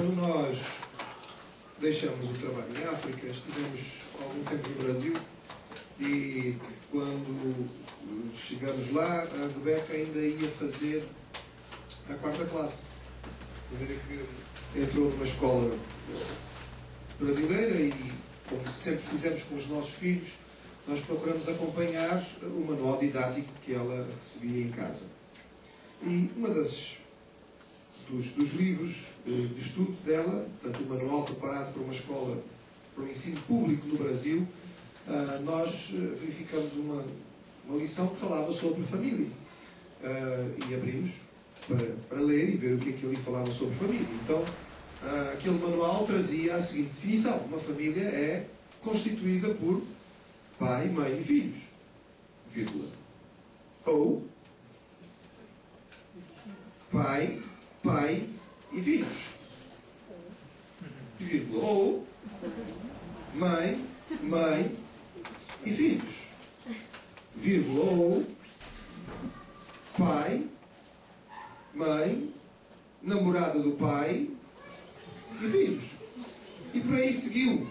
Quando nós deixamos o trabalho em África, estivemos algum tempo no Brasil e quando chegamos lá, a Rebeca ainda ia fazer a 4ª classe. De maneira que entrou numa escola brasileira e, como sempre fizemos com os nossos filhos, nós procuramos acompanhar o manual didático que ela recebia em casa. E uma dos livros de estudo dela, portanto o manual preparado para uma escola, para o ensino público no Brasil, nós verificamos uma lição que falava sobre família. E abrimos para ler e ver o que é que ali falava sobre família. Então, aquele manual trazia a seguinte definição: uma família é constituída por pai, mãe e filhos, vírgula. Ou pai e filhos, vírgula. Ou mãe e filhos, vírgula. Ou pai, mãe, namorada do pai e filhos. E por aí seguiu.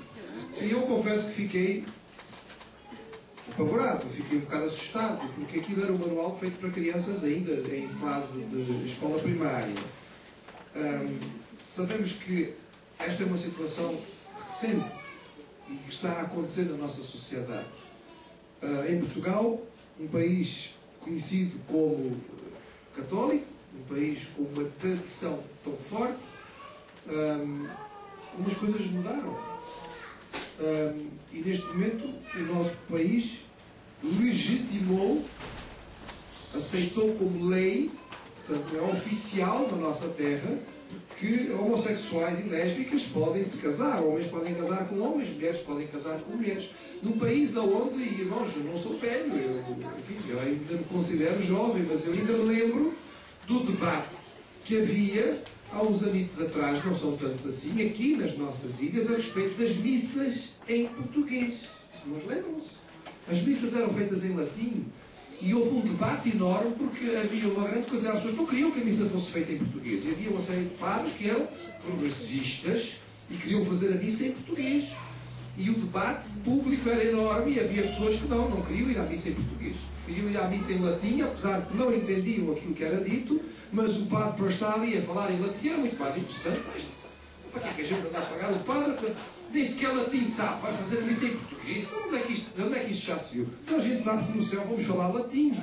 E eu confesso que fiquei apavorado, fiquei um bocado assustado, porque aquilo era um manual feito para crianças ainda em fase de escola primária. Sabemos que esta é uma situação recente e que está a acontecer na nossa sociedade. Em Portugal, um país conhecido como católico, um país com uma tradição tão forte, algumas coisas mudaram. E neste momento o nosso país legitimou, aceitou como lei, portanto é oficial na nossa terra, que homossexuais e lésbicas podem se casar, homens podem casar com homens, mulheres podem casar com mulheres. Num país onde, irmãos, eu não sou velho, eu ainda me considero jovem, mas eu ainda me lembro do debate que havia há uns anitos atrás, não são tantos assim, aqui nas nossas ilhas, a respeito das missas em português. Irmãos, lembram-se? As missas eram feitas em latim e houve um debate enorme porque havia uma grande quantidade de pessoas que não queriam que a missa fosse feita em português. E havia uma série de padres que eram progressistas e queriam fazer a missa em português. E o debate público era enorme e havia pessoas que não queriam ir à missa em português. Preferiam ir à missa em latim, apesar de que não entendiam aquilo que era dito, mas o padre, para estar ali a falar em latim, era muito mais interessante. Mas, para que é que a gente anda a pagar o padre? Nem sequer latim sabe, vai fazer a missa em português. Então, onde é que isto já se viu? Então a gente sabe que no céu vamos falar latim.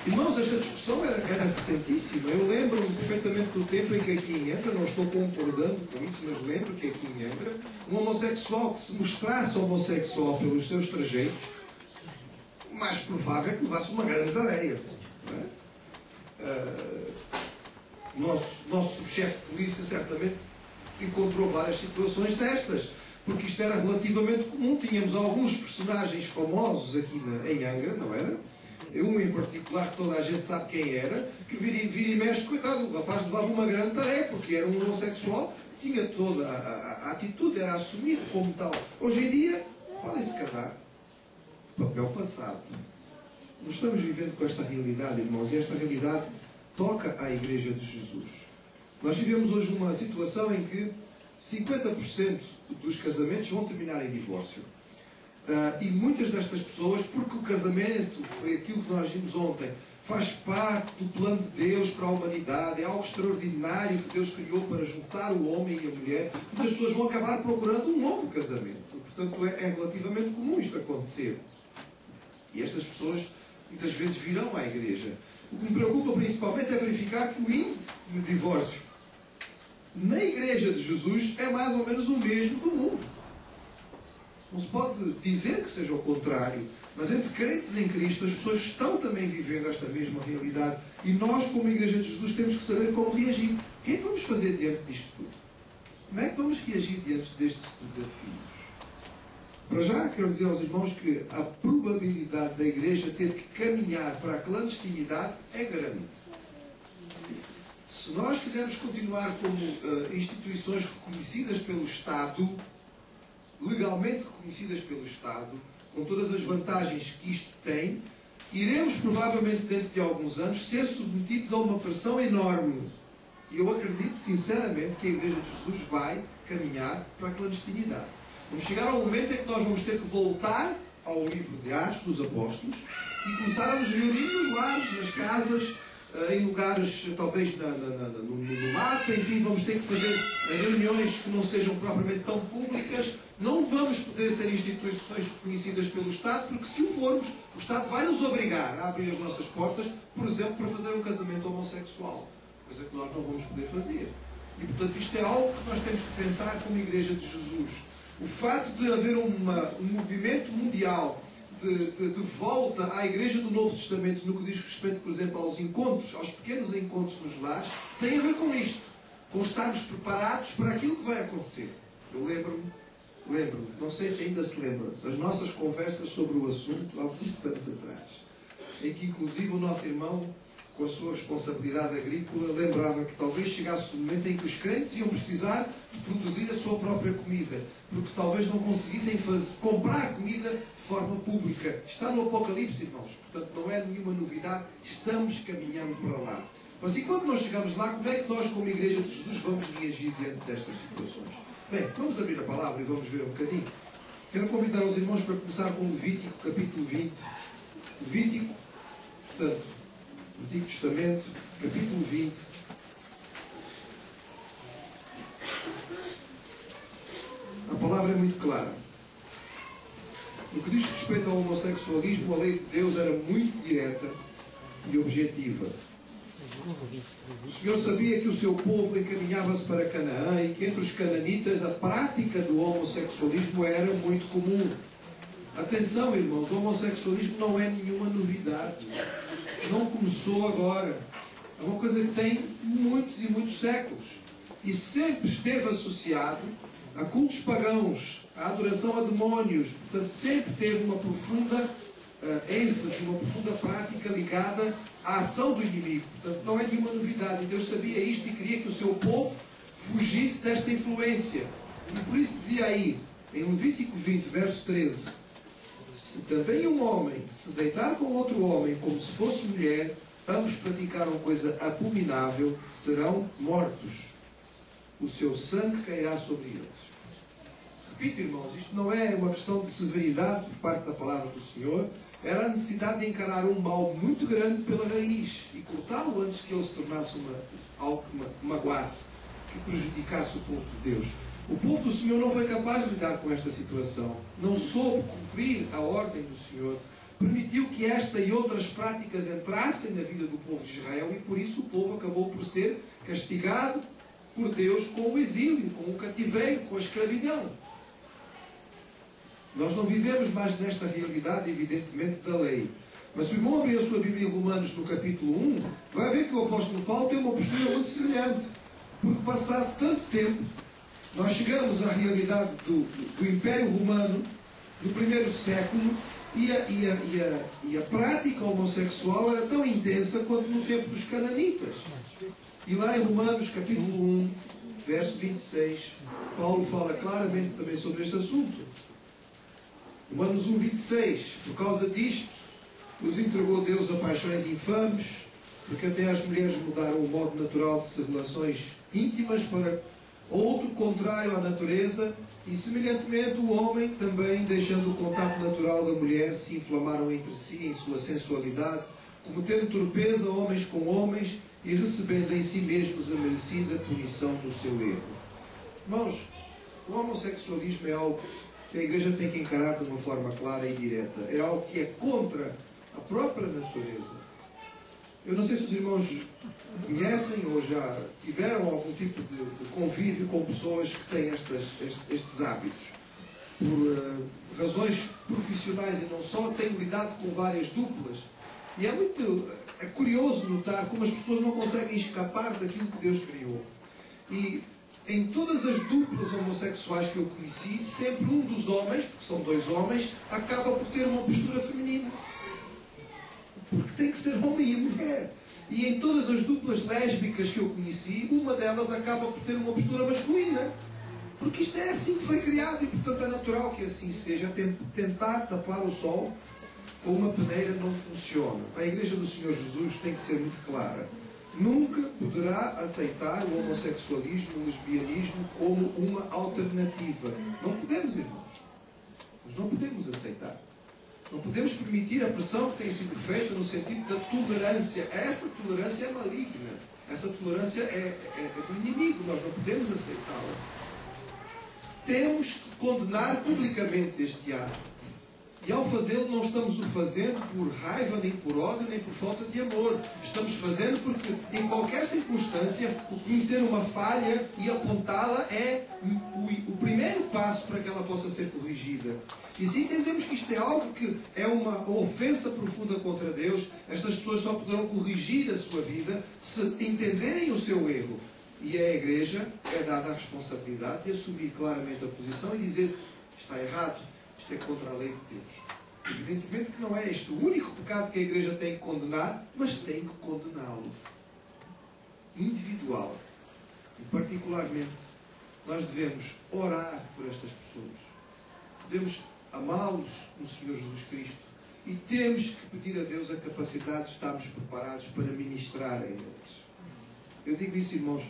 Irmãos, esta discussão era recentíssima. Eu lembro-me perfeitamente do tempo em que aqui em Angra, não estou concordando com isso, mas lembro que aqui em Angra, um homossexual que se mostrasse homossexual pelos seus trajeitos, o mais provável é que levasse uma grande areia. Nosso subchefe de polícia certamente encontrou várias situações destas, porque isto era relativamente comum. Tínhamos alguns personagens famosos aqui em Angra, não era? Um em particular, que toda a gente sabe quem era, que vira e mexe, coitado, o rapaz levava uma grande tarefa, porque era um homossexual, tinha toda a atitude, era assumido como tal. Hoje em dia, podem-se casar. Papel passado. Nós estamos vivendo com esta realidade, irmãos, e esta realidade toca à Igreja de Jesus. Nós vivemos hoje uma situação em que 50% dos casamentos vão terminar em divórcio. E muitas destas pessoas, porque o casamento, foi aquilo que nós vimos ontem, faz parte do plano de Deus para a humanidade, é algo extraordinário que Deus criou para juntar o homem e a mulher, muitas pessoas vão acabar procurando um novo casamento. Portanto, é relativamente comum isto acontecer. E estas pessoas muitas vezes virão à igreja. O que me preocupa principalmente é verificar que o índice de divórcio na Igreja de Jesus é mais ou menos o mesmo do mundo. Não se pode dizer que seja o contrário, mas entre crentes em Cristo as pessoas estão também vivendo esta mesma realidade e nós, como Igreja de Jesus, temos que saber como reagir. O que é que vamos fazer diante disto tudo? Como é que vamos reagir diante destes desafios? Para já, quero dizer aos irmãos que a probabilidade da Igreja ter que caminhar para a clandestinidade é grande. Se nós quisermos continuar como instituições reconhecidas pelo Estado, legalmente reconhecidas pelo Estado, com todas as vantagens que isto tem, iremos provavelmente dentro de alguns anos ser submetidos a uma pressão enorme E eu acredito sinceramente que a Igreja de Jesus vai caminhar para a clandestinidade. Vamos chegar ao momento em que nós vamos ter que voltar ao livro de Atos dos Apóstolos e começar a nos reunir nos lares, nas casas, em lugares talvez no mato, enfim, vamos ter que fazer reuniões que não sejam propriamente tão públicas. Não vamos poder ser instituições reconhecidas pelo Estado, porque se o formos, o Estado vai nos obrigar a abrir as nossas portas, por exemplo, para fazer um casamento homossexual, coisa que nós não vamos poder fazer. E portanto isto é algo que nós temos que pensar como Igreja de Jesus. O facto de haver um movimento mundial de volta à Igreja do Novo Testamento no que diz respeito, por exemplo, aos encontros, aos pequenos encontros nos lares, tem a ver com isto, com estarmos preparados para aquilo que vai acontecer. Eu lembro-me, não sei se ainda se lembra, das nossas conversas sobre o assunto há muitos anos atrás, em que inclusive o nosso irmão, com a sua responsabilidade agrícola, lembrava que talvez chegasse o momento em que os crentes iam precisar de produzir a sua própria comida, porque talvez não conseguissem comprar comida de forma pública. Está no Apocalipse, irmãos, portanto não é nenhuma novidade, estamos caminhando para lá. Mas enquanto nós chegamos lá, como é que nós, como Igreja de Jesus, vamos reagir diante destas situações? Bem, vamos abrir a palavra e vamos ver um bocadinho. Quero convidar os irmãos para começar com Levítico, capítulo 20. Levítico, portanto, Antigo Testamento, capítulo 20. A palavra é muito clara. No que diz respeito ao homossexualismo, a lei de Deus era muito direta e objetiva. O Senhor sabia que o seu povo encaminhava-se para Canaã e que entre os cananitas a prática do homossexualismo era muito comum. Atenção, irmãos, o homossexualismo não é nenhuma novidade. Não começou agora. É uma coisa que tem muitos e muitos séculos. E sempre esteve associado a cultos pagãos, a adoração a demónios. Portanto, sempre teve uma profunda ênfase, uma profunda prática ligada à ação do inimigo. Portanto, não é nenhuma novidade. E Deus sabia isto e queria que o seu povo fugisse desta influência. E por isso dizia aí, em Levítico 20, verso 13: se também um homem se deitar com outro homem como se fosse mulher, ambos praticaram coisa abominável, serão mortos. O seu sangue cairá sobre eles. Repito, irmãos, isto não é uma questão de severidade por parte da palavra do Senhor, era a necessidade de encarar um mal muito grande pela raiz e cortá-lo antes que ele se tornasse algo que magoasse, que prejudicasse o povo de Deus. O povo do Senhor não foi capaz de lidar com esta situação, não soube cumprir a ordem do Senhor, permitiu que esta e outras práticas entrassem na vida do povo de Israel e por isso o povo acabou por ser castigado por Deus com o exílio, com o cativeiro, com a escravidão. Nós não vivemos mais nesta realidade, evidentemente, da lei. Mas se o irmão abrir a sua Bíblia em Romanos, no capítulo 1, vai ver que o apóstolo Paulo tem uma postura muito semelhante. Porque passado tanto tempo, nós chegamos à realidade do Império Romano, no primeiro século, e a prática homossexual era tão intensa quanto no tempo dos cananitas. E lá em Romanos, capítulo 1, verso 26, Paulo fala claramente também sobre este assunto. Romanos 1, 26, por causa disto, os entregou Deus a paixões infames, porque até as mulheres mudaram o modo natural de se relações íntimas para outro contrário à natureza, e semelhantemente o homem também, deixando o contato natural da mulher, se inflamaram entre si em sua sensualidade, cometendo torpeza homens com homens e recebendo em si mesmos a merecida punição do seu erro. Irmãos, o homossexualismo é algo que a Igreja tem que encarar de uma forma clara e direta. É algo que é contra a própria natureza. Eu não sei se os irmãos conhecem ou já tiveram algum tipo de convívio com pessoas que têm estes hábitos. Por razões profissionais e não só, tenho lidado com várias duplas. E é curioso notar como as pessoas não conseguem escapar daquilo que Deus criou. E em todas as duplas homossexuais que eu conheci, sempre um dos homens, porque são dois homens, acaba por ter uma postura feminina. Porque tem que ser homem e mulher. E em todas as duplas lésbicas que eu conheci, uma delas acaba por ter uma postura masculina. Porque isto é assim que foi criado e, portanto, é natural que assim seja. Tentar tapar o sol com uma peneira não funciona. A Igreja do Senhor Jesus tem que ser muito clara. Nunca poderá poderá aceitar o homossexualismo, o lesbianismo como uma alternativa. Não podemos, irmãos. Nós não podemos aceitar. Não podemos permitir a pressão que tem sido feita no sentido da tolerância. Essa tolerância é maligna. Essa tolerância é do inimigo. Nós não podemos aceitá-la. Temos que condenar publicamente este ato. E ao fazê-lo, não estamos o fazendo por raiva, nem por ódio, nem por falta de amor. Estamos fazendo porque, em qualquer circunstância, o conhecer uma falha e apontá-la é o primeiro passo para que ela possa ser corrigida. E se entendemos que isto é algo que é uma ofensa profunda contra Deus, estas pessoas só poderão corrigir a sua vida se entenderem o seu erro. E a Igreja é dada a responsabilidade de assumir claramente a posição e dizer: está errado, isto é contra a lei de Deus. Evidentemente que não é este o único pecado que a Igreja tem que condenar, mas tem que condená-lo. Individual. E particularmente, nós devemos orar por estas pessoas. Devemos amá-los no Senhor Jesus Cristo. E temos que pedir a Deus a capacidade de estarmos preparados para ministrar a eles. Eu digo isso, irmãos,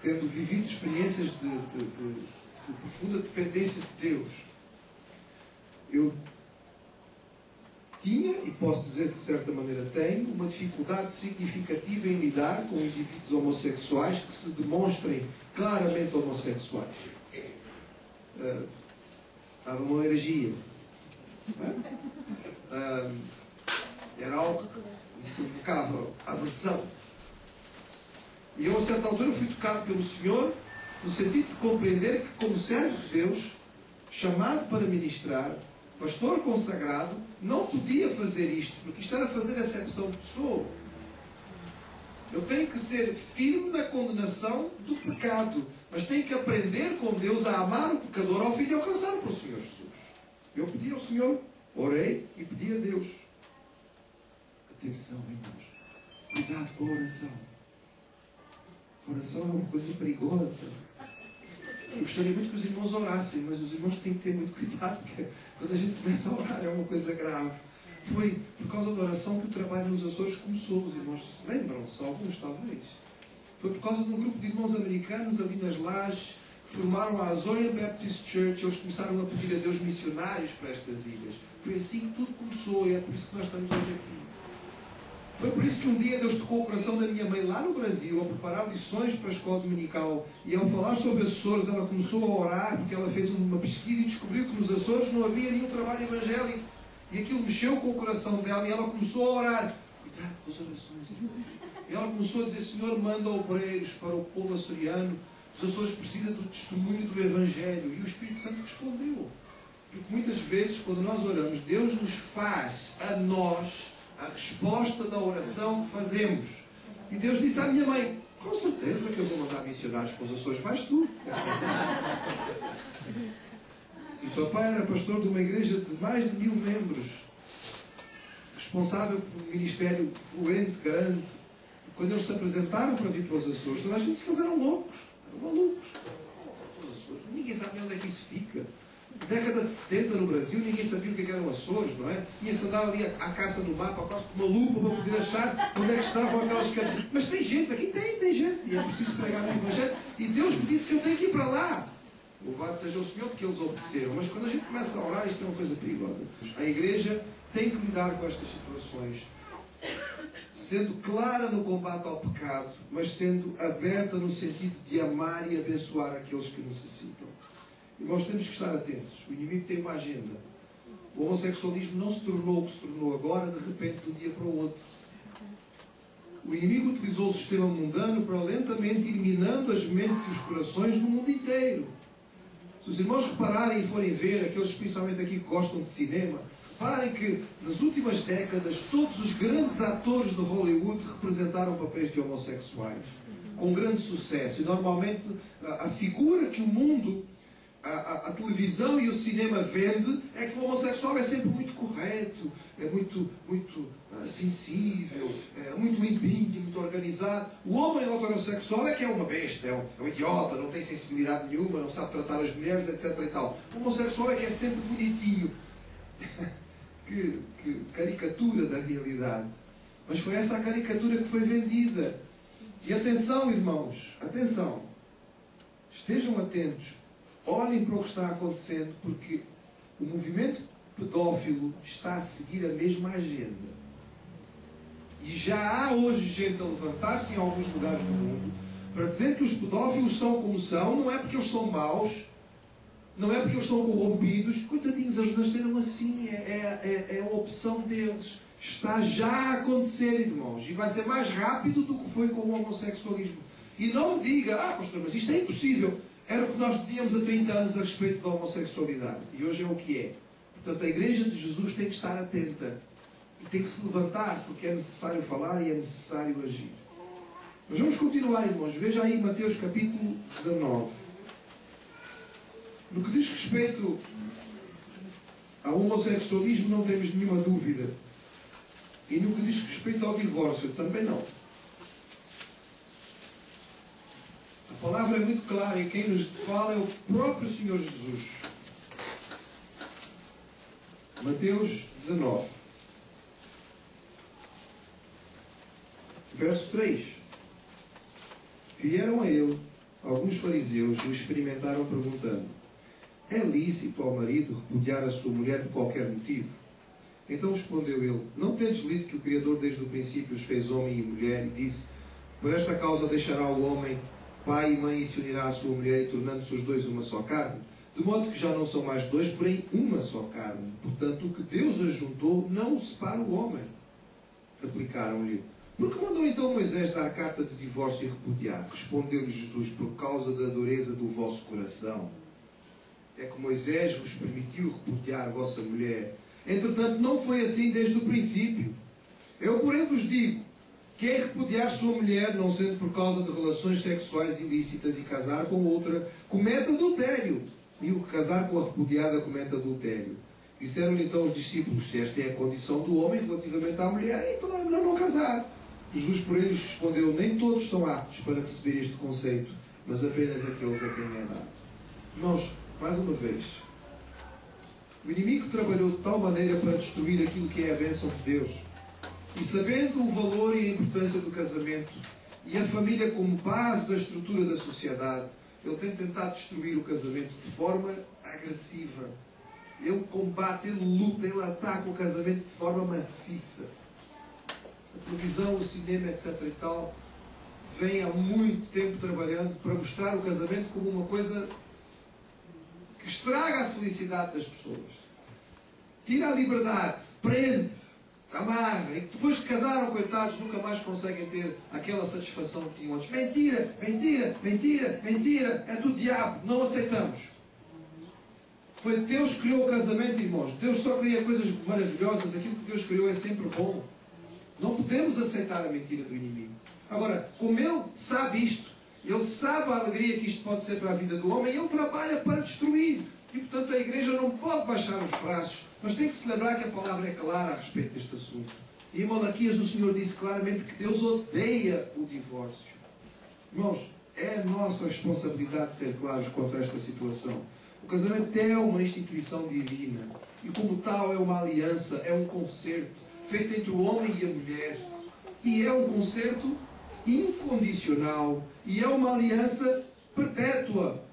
tendo vivido experiências de profunda dependência de Deus. Eu tinha, e posso dizer que de certa maneira tenho, uma dificuldade significativa em lidar com indivíduos homossexuais que se demonstrem claramente homossexuais. Estava uma alergia. Era algo que me provocava aversão. E eu, a certa altura, fui tocado pelo Senhor no sentido de compreender que, como servo de Deus, chamado para ministrar, pastor consagrado, não podia fazer isto, porque isto era fazer acepção de pessoa. Eu tenho que ser firme na condenação do pecado, mas tenho que aprender com Deus a amar o pecador ao fim de alcançado pelo Senhor Jesus. Eu pedi ao Senhor, orei e pedi a Deus. Atenção, irmãos. Cuidado com a oração. A oração é uma coisa perigosa. Eu gostaria muito que os irmãos orassem, mas os irmãos têm que ter muito cuidado, porque quando a gente começa a orar é uma coisa grave. Foi por causa da oração que o trabalho nos Açores começou. Os irmãos lembram-se, alguns talvez. Foi por causa de um grupo de irmãos americanos ali nas Lajes, que formaram a Azoria Baptist Church. Eles começaram a pedir a Deus missionários para estas ilhas. Foi assim que tudo começou, e é por isso que nós estamos hoje aqui. Foi por isso que um dia Deus tocou o coração da minha mãe lá no Brasil, a preparar lições para a escola dominical. E ao falar sobre Açores, ela começou a orar, porque ela fez uma pesquisa e descobriu que nos Açores não havia nenhum trabalho evangélico. E aquilo mexeu com o coração dela e ela começou a orar. Cuidado com as orações, irmãos. E ela começou a dizer: Senhor, manda obreiros para o povo açoriano. Os Açores precisam do testemunho do Evangelho. E o Espírito Santo respondeu. Porque muitas vezes, quando nós oramos, Deus nos faz a nós a resposta da oração que fazemos. E Deus disse à minha mãe: com certeza que eu vou mandar missionários para os Açores, faz tu. E papai era pastor de uma igreja de mais de 1000 membros, responsável por um ministério fluente, grande. E quando eles se apresentaram para vir para os Açores, toda a gente se fizeram loucos, eram malucos. Ninguém sabe onde é que isso fica. Década de 70 no Brasil, ninguém sabia o que eram Açores, não é? Ia-se andar ali à caça no mapa, quase com uma lupa para poder achar onde é que estavam aquelas cabeças. Mas tem gente, aqui tem gente, e é preciso pregar o Evangelho. E Deus me disse que eu tenho que ir para lá. Louvado seja o Senhor, porque eles obedeceram. Mas quando a gente começa a orar, isto é uma coisa perigosa. A Igreja tem que lidar com estas situações, sendo clara no combate ao pecado, mas sendo aberta no sentido de amar e abençoar aqueles que necessitam. E nós temos que estar atentos. O inimigo tem uma agenda. O homossexualismo não se tornou o que se tornou agora, de repente, de um dia para o outro. O inimigo utilizou o sistema mundano para lentamente ir minando as mentes e os corações no mundo inteiro. Se os irmãos repararem e forem ver, aqueles principalmente aqui que gostam de cinema, reparem que nas últimas décadas todos os grandes atores de Hollywood representaram papéis de homossexuais, com grande sucesso. E normalmente a figura que o mundo, a televisão e o cinema vende é que o homossexual é sempre muito correto, é muito sensível, é muito limpinho, muito organizado. O homem heterossexual é que é uma besta, é um idiota, não tem sensibilidade nenhuma, não sabe tratar as mulheres, etc. e tal. O homossexual é que é sempre bonitinho. que caricatura da realidade. Mas foi essa a caricatura que foi vendida. E atenção, irmãos, atenção. Estejam atentos. Olhem para o que está acontecendo, porque o movimento pedófilo está a seguir a mesma agenda. E já há hoje gente a levantar-se em alguns lugares do mundo para dizer que os pedófilos são como são, não é porque eles são maus, não é porque eles são corrompidos. Coitadinhos, eles nasceram assim, é a opção deles. Está já a acontecer, irmãos, e vai ser mais rápido do que foi com o homossexualismo. E não me diga, pastor, mas isto é impossível. Era o que nós dizíamos há 30 anos a respeito da homossexualidade. E hoje é o que é. Portanto, a Igreja de Jesus tem que estar atenta. E tem que se levantar, porque é necessário falar e é necessário agir. Mas vamos continuar, irmãos. Veja aí Mateus capítulo 19. No que diz respeito ao homossexualismo, não temos nenhuma dúvida. E no que diz respeito ao divórcio, também não. A palavra é muito clara e quem nos fala é o próprio Senhor Jesus. Mateus 19. Verso 3. Vieram a ele alguns fariseus e o experimentaram perguntando: é lícito ao marido repudiar a sua mulher por qualquer motivo? Então respondeu ele: não tendes lido que o Criador desde o princípio os fez homem e mulher, e disse: por esta causa deixará o homem pai e mãe e se unirá à sua mulher, e tornando-se os dois uma só carne? De modo que já não são mais dois, porém uma só carne. Portanto, o que Deus ajuntou, não o separa o homem. Replicaram-lhe: por que mandou então Moisés dar carta de divórcio e repudiar? Respondeu-lhe Jesus: por causa da dureza do vosso coração. É que Moisés vos permitiu repudiar a vossa mulher. Entretanto, não foi assim desde o princípio. Eu, porém, vos digo: quem repudiar sua mulher, não sendo por causa de relações sexuais ilícitas, e casar com outra, comete adultério. E o que casar com a repudiada comete adultério. Disseram-lhe então os discípulos: se esta é a condição do homem relativamente à mulher, então é melhor não casar. Jesus, porém, lhes respondeu: nem todos são aptos para receber este conceito, mas apenas aqueles a quem é dado. Irmãos, mais uma vez, o inimigo trabalhou de tal maneira para destruir aquilo que é a bênção de Deus. E sabendo o valor e a importância do casamento e a família como base da estrutura da sociedade, ele tem tentado destruir o casamento de forma agressiva. Ele combate, ele luta, ele ataca o casamento de forma maciça. A televisão, o cinema, etc. e tal, vem há muito tempo trabalhando para mostrar o casamento como uma coisa que estraga a felicidade das pessoas. Tira a liberdade, prende, amarra, e depois que casaram, coitados, nunca mais conseguem ter aquela satisfação que tinham antes. Mentira, mentira, mentira, mentira, é do diabo, não aceitamos. Foi Deus que criou o casamento, irmãos. Deus só cria coisas maravilhosas, aquilo que Deus criou é sempre bom. Não podemos aceitar a mentira do inimigo. Agora, como ele sabe isto, ele sabe a alegria que isto pode ser para a vida do homem, ele trabalha para destruir. E, portanto, a igreja não pode baixar os braços, mas tem que se lembrar que a palavra é clara a respeito deste assunto. E em Malaquias o Senhor disse claramente que Deus odeia o divórcio. Irmãos, é a nossa responsabilidade ser claros contra esta situação. O casamento é uma instituição divina. E como tal é uma aliança, é um concerto feito entre o homem e a mulher. E é um concerto incondicional. E é uma aliança perpétua.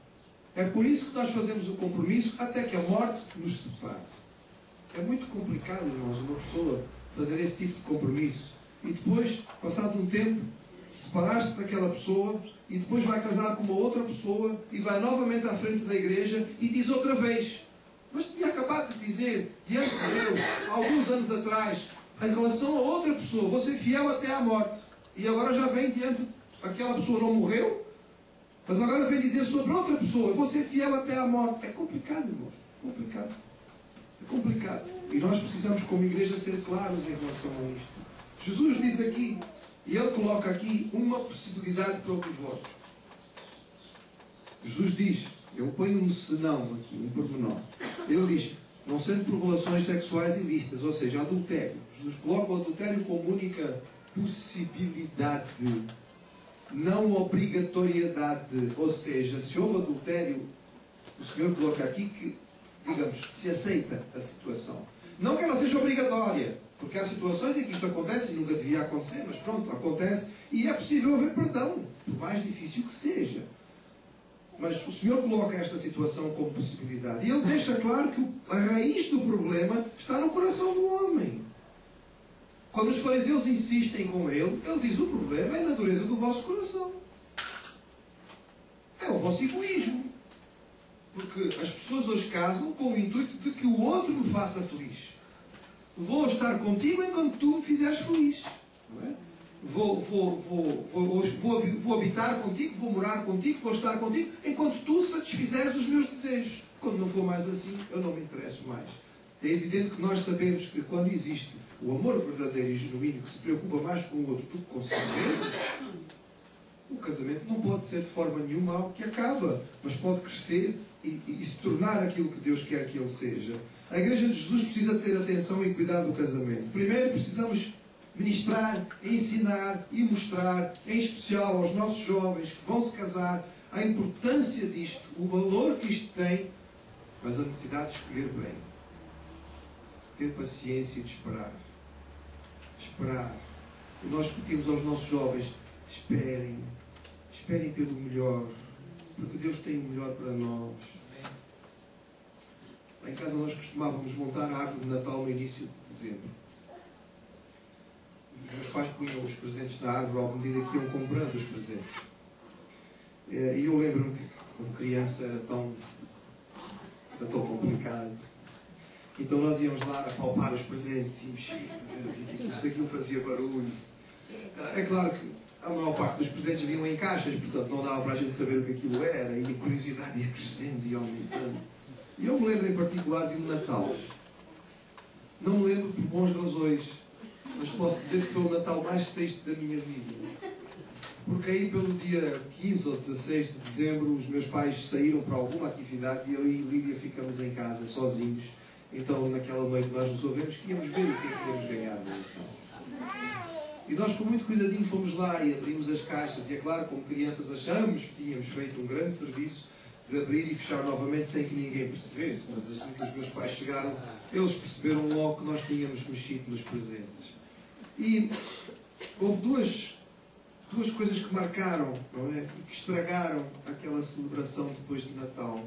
É por isso que nós fazemos o compromisso até que a morte nos separe. É muito complicado, irmãos, uma pessoa fazer esse tipo de compromisso. E depois, passado um tempo, separar-se daquela pessoa e depois vai casar com uma outra pessoa e vai novamente à frente da igreja e diz outra vez: mas tinha acabado de dizer diante de Deus, alguns anos atrás, em relação a outra pessoa, vou ser fiel até à morte. E agora já vem diante, aquela pessoa não morreu, mas agora vem dizer sobre outra pessoa, eu vou ser fiel até à morte. É complicado, irmãos. Complicado. É complicado. E nós precisamos, como igreja, ser claros em relação a isto. Jesus diz aqui, e ele coloca aqui uma possibilidade para o divórcio. Jesus diz, ele põe um senão aqui, um pormenor. Ele diz: não sendo por relações sexuais ilícitas, ou seja, adultério. Jesus coloca o adultério como única possibilidade, não obrigatoriedade. Ou seja, se houve adultério, o Senhor coloca aqui que, digamos, se aceita a situação. Não que ela seja obrigatória, Porque há situações em que isto acontece e nunca devia acontecer, mas pronto, acontece e é possível haver perdão, por mais difícil que seja. Mas o Senhor coloca esta situação como possibilidade. E Ele deixa claro que a raiz do problema está no coração do homem. Quando os fariseus insistem com Ele, Ele diz: o problema é na dureza do vosso coração. É o vosso egoísmo. Porque as pessoas hoje casam com o intuito de que o outro me faça feliz. Vou estar contigo enquanto tu me fizeres feliz. Não é? Vou habitar contigo, vou morar contigo, vou estar contigo, enquanto tu satisfizeres os meus desejos. Quando não for mais assim, eu não me interesso mais. É evidente que nós sabemos que quando existe o amor verdadeiro e genuíno, que se preocupa mais com o outro do que consigo mesmo, o casamento não pode ser de forma nenhuma algo que acaba, mas pode crescer e se tornar aquilo que Deus quer que ele seja. A Igreja de Jesus precisa ter atenção e cuidar do casamento. Primeiro, precisamos ministrar, ensinar e mostrar, em especial aos nossos jovens que vão se casar, a importância disto, o valor que isto tem, mas a necessidade de escolher bem. Ter paciência de esperar. Esperar. E nós pedimos aos nossos jovens: esperem. Esperem pelo melhor. Porque Deus tem o melhor para nós. Lá em casa nós costumávamos montar a árvore de Natal no início de dezembro. Os meus pais punham os presentes na árvore à medida que iam comprando os presentes. E eu lembro-me que, como criança, era tão complicado. Então nós íamos lá a palpar os presentes e mexer, se aquilo fazia barulho. É claro que a maior parte dos presentes vinham em caixas, portanto não dava para a gente saber o que aquilo era, e a curiosidade ia crescendo e aumentando. E eu me lembro em particular de um Natal. Não me lembro por bons razões, mas posso dizer que foi o Natal mais triste da minha vida. Porque aí pelo dia 15 ou 16 de dezembro os meus pais saíram para alguma atividade e eu e Lídia ficamos em casa, sozinhos. Então naquela noite nós resolvemos que íamos ver o que é que íamos ganhar no Natal. E nós com muito cuidadinho fomos lá e abrimos as caixas. E é claro, como crianças achamos que tínhamos feito um grande serviço de abrir e fechar novamente sem que ninguém percebesse. Mas assim que os meus pais chegaram, eles perceberam logo que nós tínhamos mexido nos presentes. E houve duas coisas que marcaram, não é? E que estragaram aquela celebração depois de Natal.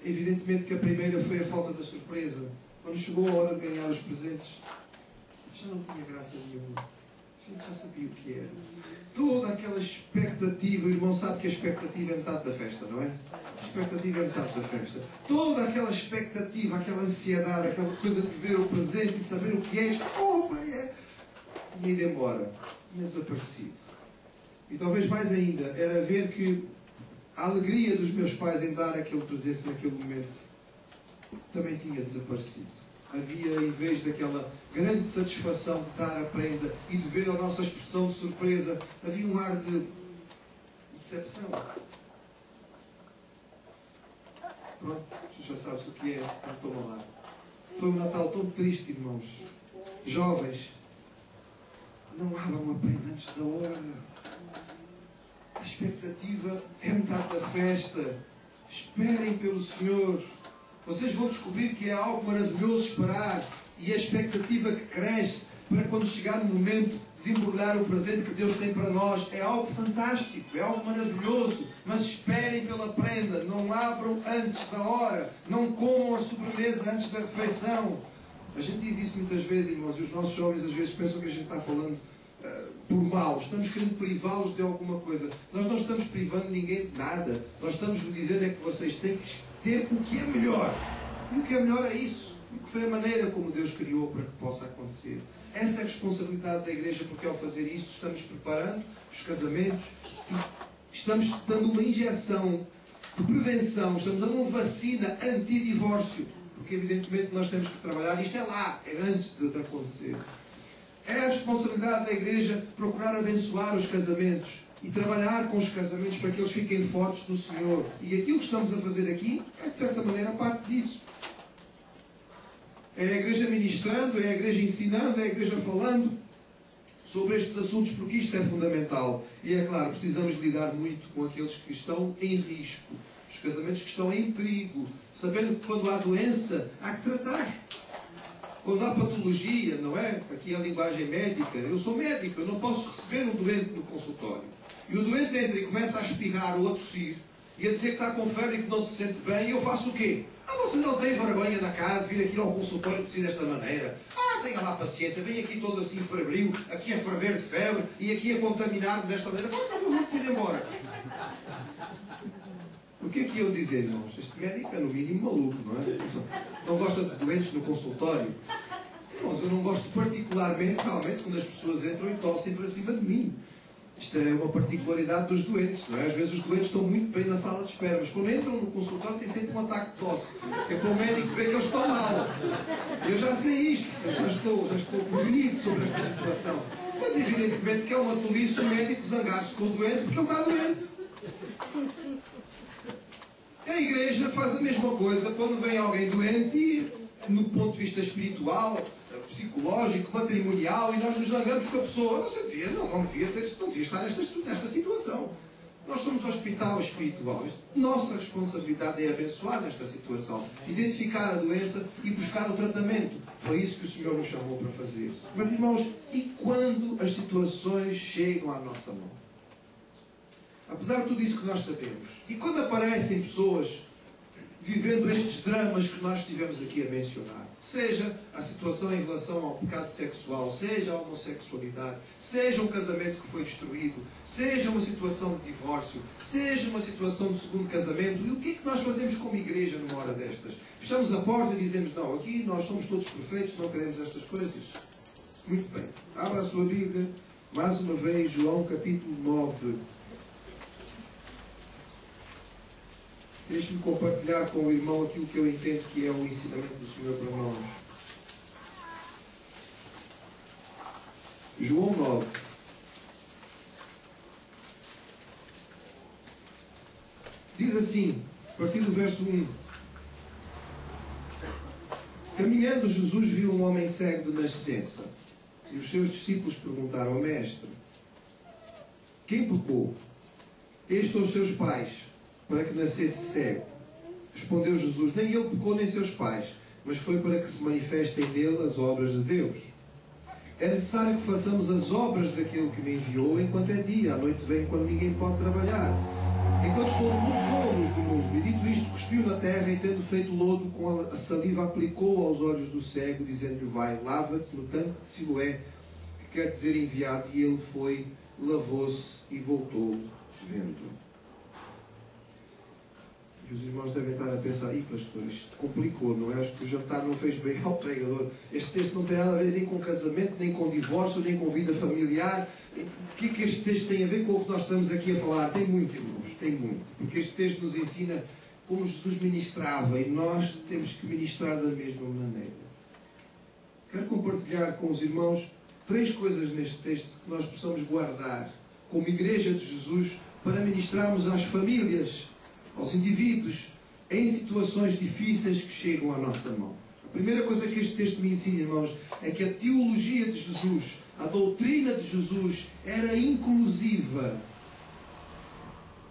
Evidentemente que a primeira foi a falta da surpresa. Quando chegou a hora de ganhar os presentes, já não tinha graça nenhuma. A gente já sabia o que era. Toda aquela expectativa, o irmão sabe que a expectativa é metade da festa, não é? A expectativa é metade da festa. Toda aquela expectativa, aquela ansiedade, aquela coisa de ver o presente e saber o que é isto. Tinha ido embora. Tinha desaparecido. E talvez mais ainda, era ver que a alegria dos meus pais em dar aquele presente naquele momento também tinha desaparecido. Havia, em vez daquela grande satisfação de dar a prenda e de ver a nossa expressão de surpresa, havia um ar de decepção. Pronto, tu já sabes o que é, então toma lá. Foi um Natal tão triste, irmãos. Jovens, não abram a prenda antes da hora. A expectativa é metade da festa. Esperem pelo Senhor. Vocês vão descobrir que é algo maravilhoso esperar. E a expectativa que cresce para quando chegar o momento desembrulhar o presente que Deus tem para nós. É algo fantástico, é algo maravilhoso. Mas esperem pela prenda. Não abram antes da hora. Não comam a sobremesa antes da refeição. A gente diz isso muitas vezes, irmãos. E os nossos jovens às vezes pensam que a gente está falando por mal, estamos querendo privá-los de alguma coisa. Nós não estamos privando ninguém de nada. Nós estamos a dizer é que vocês têm que ter o que é melhor. E o que é melhor é isso. E que foi a maneira como Deus criou para que possa acontecer. Essa é a responsabilidade da Igreja, porque ao fazer isso estamos preparando os casamentos e estamos dando uma injeção de prevenção, estamos dando uma vacina anti-divórcio. Porque evidentemente nós temos que trabalhar, isto é lá, é antes de acontecer. É a responsabilidade da Igreja procurar abençoar os casamentos e trabalhar com os casamentos para que eles fiquem fortes no Senhor. E aquilo que estamos a fazer aqui é, de certa maneira, parte disso. É a Igreja ministrando, é a Igreja ensinando, é a Igreja falando sobre estes assuntos, porque isto é fundamental. E é claro, precisamos lidar muito com aqueles que estão em risco, os casamentos que estão em perigo, sabendo que quando há doença, há que tratar. quando há patologia, não é? Aqui a linguagem médica, eu sou médico, eu não posso receber um doente no consultório. E o doente entra e começa a espirrar ou a tossir e a dizer que está com febre e que não se sente bem, e eu faço o quê? Você não tem vergonha na cara de vir aqui ao consultório tossir desta maneira? Tenha lá paciência, vem aqui todo assim febril, aqui a ferver de febre e aqui a contaminar desta maneira. Faça o favor de se ir embora. O que é que eu dizer, irmãos? Este médico é no mínimo maluco, não é? Não gosta de doentes no consultório. Irmãos, eu não gosto particularmente, realmente, quando as pessoas entram e tossem para cima de mim. Isto é uma particularidade dos doentes, não é? Às vezes os doentes estão muito bem na sala de espera, mas quando entram no consultório têm sempre um ataque de tosse. É para o médico ver que eles estão mal. Eu já sei isto, portanto, já estou prevenido sobre esta situação. Mas evidentemente que é uma tolice o médico zangar-se com o doente porque ele está doente. A igreja faz a mesma coisa quando vem alguém doente e, no ponto de vista espiritual, psicológico, matrimonial, e nós nos zangamos com a pessoa. Você devia, não devia estar nesta situação. Nós somos hospital espiritual. Nossa responsabilidade é abençoar nesta situação, identificar a doença e buscar o tratamento. Foi isso que o Senhor nos chamou para fazer. Mas, irmãos, e quando as situações chegam à nossa mão? Apesar de tudo isso que nós sabemos, e quando aparecem pessoas vivendo estes dramas que nós estivemos aqui a mencionar, seja a situação em relação ao pecado sexual, seja a homossexualidade, seja um casamento que foi destruído, seja uma situação de divórcio, seja uma situação de segundo casamento, e o que é que nós fazemos como igreja numa hora destas? Fechamos a porta e dizemos, não, aqui nós somos todos perfeitos, não queremos estas coisas. Muito bem. Abra a sua Bíblia, mais uma vez, João capítulo 9. Deixe-me compartilhar com o irmão aquilo que eu entendo que é o ensinamento do Senhor para nós. João 9. Diz assim, a partir do verso 1. Caminhando, Jesus viu um homem cego de nascença. E os seus discípulos perguntaram ao mestre: quem pecou? Este ou os seus pais, para que nascesse cego? Respondeu Jesus: nem ele pecou nem seus pais, mas foi para que se manifestem nele as obras de Deus. É necessário que façamos as obras daquele que me enviou enquanto é dia. À noite vem quando ninguém pode trabalhar. Enquanto estou no mundo, sou a luz do mundo. E dito isto, cuspiu na terra e, tendo feito lodo com a saliva, aplicou aos olhos do cego, dizendo-lhe: vai, lava-te no tanque de Siloé, que quer dizer enviado. E ele foi, lavou-se e voltou vendo. E os irmãos devem estar a pensar: pastor, isto complicou, não é? Acho que o jantar não fez bem ao pregador. Este texto não tem nada a ver nem com casamento, nem com divórcio, nem com vida familiar. O que é que este texto tem a ver com o que nós estamos aqui a falar? Tem muito, irmãos, tem muito. Porque este texto nos ensina como Jesus ministrava e nós temos que ministrar da mesma maneira. Quero compartilhar com os irmãos 3 coisas neste texto que nós possamos guardar como Igreja de Jesus para ministrarmos às famílias, aos indivíduos, em situações difíceis que chegam à nossa mão. A primeira coisa que este texto me ensina, irmãos, é que a teologia de Jesus, a doutrina de Jesus, era inclusiva.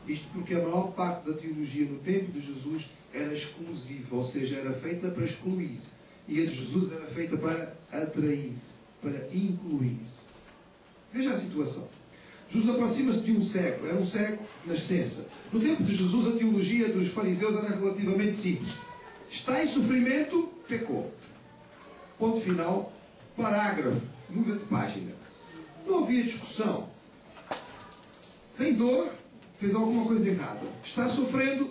Isto porque a maior parte da teologia no tempo de Jesus era exclusiva, ou seja, era feita para excluir. E a de Jesus era feita para atrair, para incluir. Veja a situação. Jesus aproxima-se de um cego. Era um cego de nascença. No tempo de Jesus, a teologia dos fariseus era relativamente simples. Está em sofrimento, pecou. Ponto final, parágrafo, muda de página. Não havia discussão. Tem dor, fez alguma coisa errada. Está sofrendo,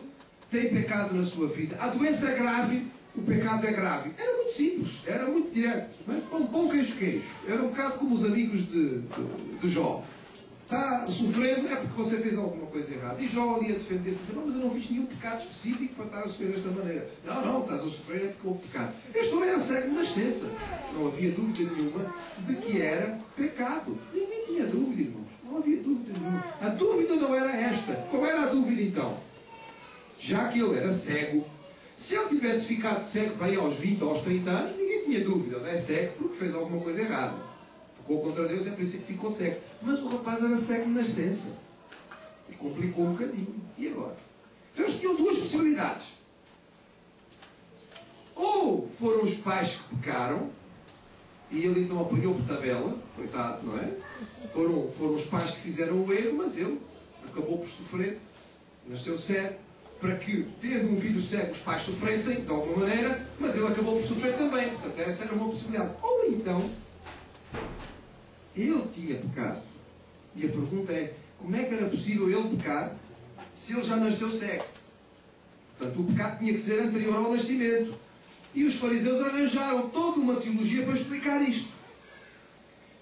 tem pecado na sua vida. A doença é grave, o pecado é grave. Era muito simples, era muito direto. Não é? Pão, queijo. Era um bocado como os amigos de Jó. Está sofrendo é porque você fez alguma coisa errada. E Jó ali a defender-se, mas eu não fiz nenhum pecado específico para estar a sofrer desta maneira. Não, estás a sofrer é porque houve pecado. Este homem era cego de nascença. Não havia dúvida nenhuma de que era pecado. Ninguém tinha dúvida, irmãos. Não havia dúvida nenhuma. A dúvida não era esta. Qual era a dúvida então? Já que ele era cego, se ele tivesse ficado cego bem aos 20 ou aos 30 anos, ninguém tinha dúvida. Ele é cego porque fez alguma coisa errada. Pecou contra Deus, é por isso que ficou cego. Mas o rapaz era cego de nascença. E complicou um bocadinho. E agora? Então eles tinham 2 possibilidades. Ou foram os pais que pecaram, E ele então apanhou por tabela, coitado, não é? Foram os pais que fizeram o erro, mas ele acabou por sofrer, nasceu cego, para que, tendo um filho cego, os pais sofressem, de alguma maneira, mas ele acabou por sofrer também. Portanto, essa era uma possibilidade. Ou então, ele tinha pecado. E a pergunta é, como é que era possível ele pecar se ele já nasceu cego? Portanto, o pecado tinha que ser anterior ao nascimento. E os fariseus arranjaram toda uma teologia para explicar isto.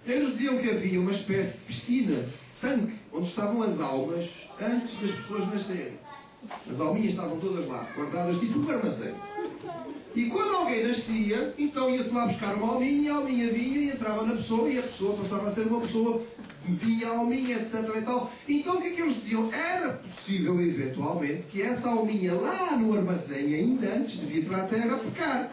Eles diziam que havia uma espécie de piscina, tanque, onde estavam as almas antes das pessoas nascerem. As alminhas estavam todas lá, guardadas tipo um armazém. E quando alguém nascia, então ia-se lá buscar uma alminha, e a alminha vinha e entrava na pessoa, e a pessoa passava a ser uma pessoa, vinha a alminha, etc. e tal. Então o que é que eles diziam? Era possível, eventualmente, que essa alminha lá no armazém, ainda antes de vir para a terra, pecar.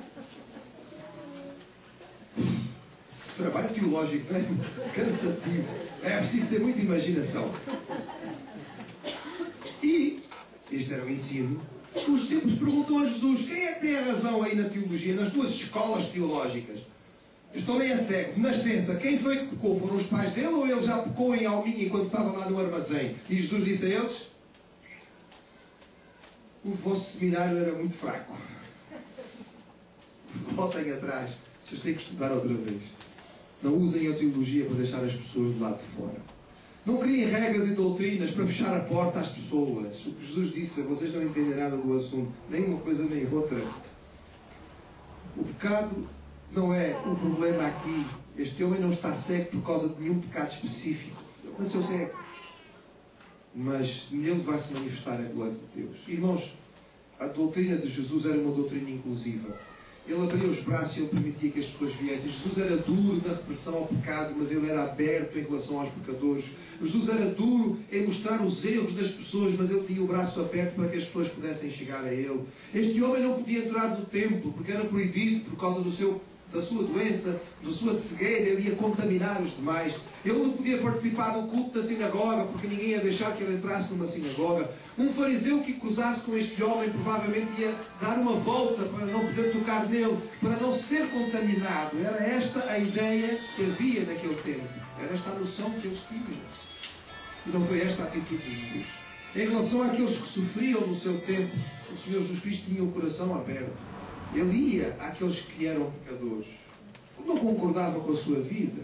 Trabalho teológico, é cansativo. É preciso ter muita imaginação. E, este era o ensino, os discípulos perguntam a Jesus: quem é que tem a razão aí na teologia, nas duas escolas teológicas? Este homem é cego, de nascença. Quem foi que pecou? Foram os pais dele ou ele já pecou em alminha enquanto estava lá no armazém? E Jesus disse a eles: o vosso seminário era muito fraco. Voltem atrás. Vocês têm que estudar outra vez. Não usem a teologia para deixar as pessoas do lado de fora. Não criem regras e doutrinas para fechar a porta às pessoas. O que Jesus disse: vocês não entendem nada do assunto, nem uma coisa nem outra. O pecado não é o problema aqui. Este homem não está cego por causa de nenhum pecado específico. Ele nasceu cego. Mas nele vai se manifestar a glória de Deus. Irmãos, a doutrina de Jesus era uma doutrina inclusiva. Ele abria os braços e ele permitia que as pessoas viessem. Jesus era duro na repressão ao pecado, mas ele era aberto em relação aos pecadores. Jesus era duro em mostrar os erros das pessoas, mas ele tinha o braço aberto para que as pessoas pudessem chegar a ele. Este homem não podia entrar no templo porque era proibido por causa da sua doença, da sua cegueira. Ele ia contaminar os demais. Ele não podia participar do culto da sinagoga porque ninguém ia deixar que ele entrasse numa sinagoga. Um fariseu que cruzasse com este homem provavelmente ia dar uma volta para não poder tocar nele, para não ser contaminado. Era esta a ideia que havia naquele tempo. Era esta a noção que eles tinham. E não foi esta a atitude de Jesus. Em relação àqueles que sofriam no seu tempo, o Senhor Jesus Cristo tinha o coração aberto. Ele ia àqueles que eram pecadores. Ele não concordava com a sua vida.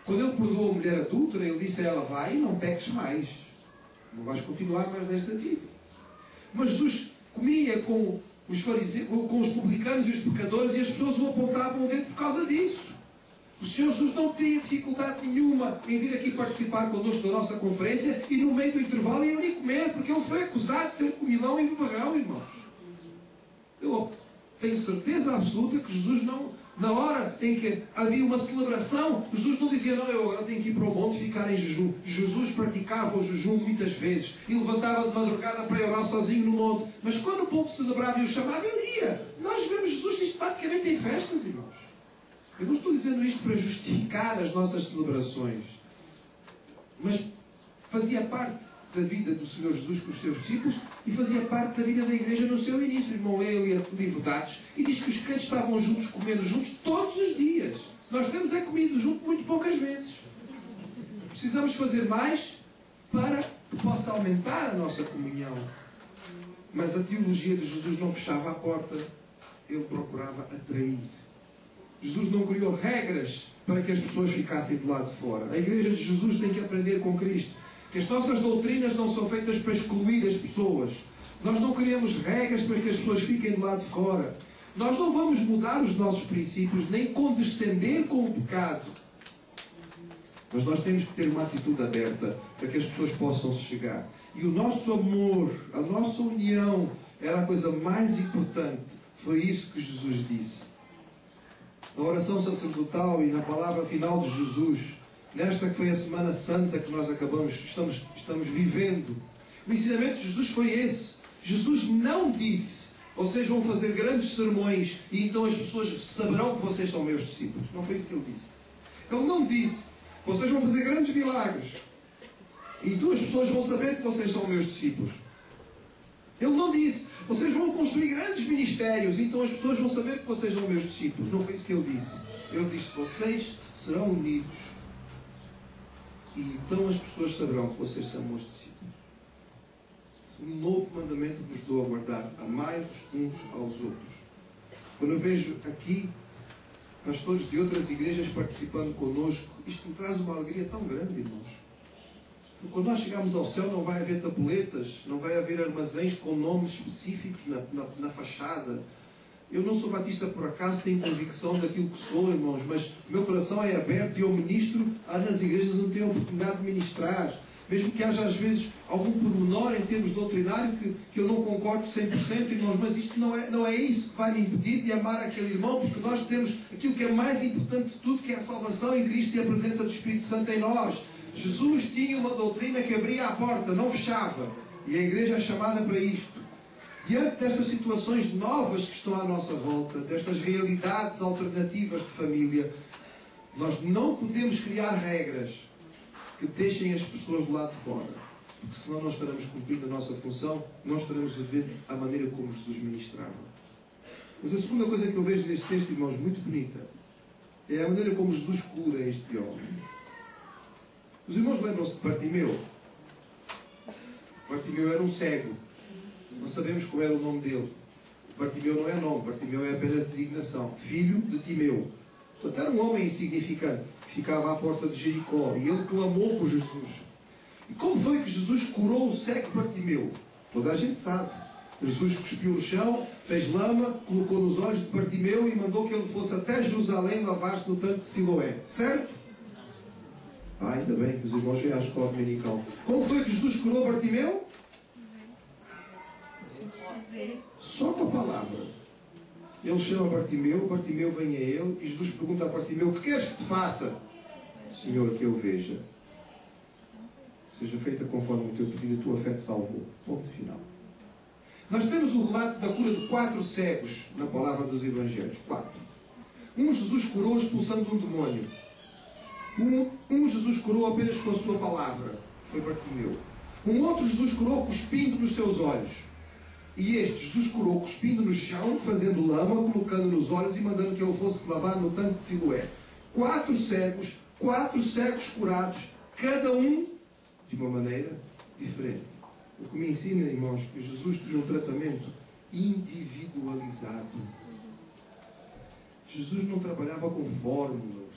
Quando ele perdoou a mulher adúltera, ele disse a ela: vai e não peques mais. Não vais continuar mais nesta vida. Mas Jesus comia com os fariseus, com os publicanos e os pecadores, e as pessoas o apontavam o dedo por causa disso. O Senhor Jesus não teria dificuldade nenhuma em vir aqui participar connosco da nossa conferência e no meio do intervalo ir ali comer, porque ele foi acusado de ser comilão e beberrão, irmãos. Eu tenho certeza absoluta que Jesus não, na hora em que havia uma celebração, Jesus não dizia: não, eu agora tenho que ir para o monte ficar em jejum. Jesus praticava o jejum muitas vezes e levantava de madrugada para orar sozinho no monte. Mas quando o povo celebrava e o chamava, ele ia. Nós vemos Jesus sistematicamente em festas, irmãos. Eu não estou dizendo isto para justificar as nossas celebrações, mas fazia parte da vida do Senhor Jesus com os seus discípulos e fazia parte da vida da igreja no seu início. O irmão lê o livro de Atos e diz que os crentes estavam juntos, comendo juntos todos os dias. Nós temos comido junto muito poucas vezes. Precisamos fazer mais para que possa aumentar a nossa comunhão. Mas a teologia de Jesus não fechava a porta, ele procurava atrair. Jesus não criou regras para que as pessoas ficassem do lado de fora. A igreja de Jesus tem que aprender com Cristo que as nossas doutrinas não são feitas para excluir as pessoas. Nós não criamos regras para que as pessoas fiquem do lado de fora. Nós não vamos mudar os nossos princípios, nem condescender com o pecado. Mas nós temos que ter uma atitude aberta para que as pessoas possam se chegar. E o nosso amor, a nossa união, era a coisa mais importante. Foi isso que Jesus disse. Na oração sacerdotal e na palavra final de Jesus, nesta que foi a Semana Santa que nós estamos vivendo, o ensinamento de Jesus foi esse. Jesus não disse: vocês vão fazer grandes sermões e então as pessoas saberão que vocês são meus discípulos. Não foi isso que ele disse. Ele não disse: vocês vão fazer grandes milagres e então as pessoas vão saber que vocês são meus discípulos. Ele não disse: vocês vão construir grandes ministérios e então as pessoas vão saber que vocês são meus discípulos. Não foi isso que ele disse. Ele diz: vocês serão unidos, e então as pessoas saberão que vocês são meus discípulos. Um novo mandamento vos dou a guardar: amai-vos uns aos outros. Quando eu vejo aqui pastores de outras igrejas participando conosco, isto me traz uma alegria tão grande, irmãos. Porque quando nós chegarmos ao céu não vai haver tabuletas, não vai haver armazéns com nomes específicos na fachada. Eu não sou batista por acaso, tenho convicção daquilo que sou, irmãos, mas o meu coração é aberto e eu ministro nas igrejas onde tenho a oportunidade de ministrar. Mesmo que haja às vezes algum pormenor em termos doutrinário que eu não concordo 100%, irmãos, mas isto não é isso que vai me impedir de amar aquele irmão, porque nós temos aquilo que é mais importante de tudo, que é a salvação em Cristo e a presença do Espírito Santo em nós. Jesus tinha uma doutrina que abria a porta, não fechava. E a igreja é chamada para isto. Diante destas situações novas que estão à nossa volta, destas realidades alternativas de família, nós não podemos criar regras que deixem as pessoas do lado de fora, porque senão nós estaremos cumprindo a nossa função, nós estaremos a ver a maneira como Jesus ministrava. Mas a segunda coisa que eu vejo neste texto, irmãos, muito bonita, é a maneira como Jesus cura este homem. Os irmãos lembram-se de Bartimeu? Bartimeu era um cego. Não sabemos qual era o nome dele. Bartimeu não é nome, Bartimeu é apenas designação. Filho de Timeu. Portanto, era um homem insignificante que ficava à porta de Jericó e ele clamou por Jesus. E como foi que Jesus curou o cego Bartimeu? Toda a gente sabe. Jesus cuspiu no chão, fez lama, colocou nos olhos de Bartimeu e mandou que ele fosse até Jerusalém lavar-se no tanque de Siloé. Certo? Ainda bem que os irmãos vêm à escola dominical. Como foi que Jesus curou Bartimeu? Só com a palavra. Ele chama Bartimeu, Bartimeu vem a ele e Jesus pergunta a Bartimeu: o que queres que te faça? Senhor, que eu veja. Seja feita conforme o teu pedido, a tua fé te salvou. Ponto final. Nós temos o relato da cura de 4 cegos na palavra dos Evangelhos. 4. Um Jesus curou expulsando um demônio. Um Jesus curou apenas com a sua palavra. Foi Bartimeu. Um outro Jesus curou cuspindo nos seus olhos. E este Jesus curou cuspindo no chão, fazendo lama, colocando nos olhos e mandando que ele fosse lavar no tanque de Siloé. 4 cegos curados, cada um de uma maneira diferente. O que me ensina, irmãos, que Jesus tinha um tratamento individualizado. Jesus não trabalhava com fórmulas.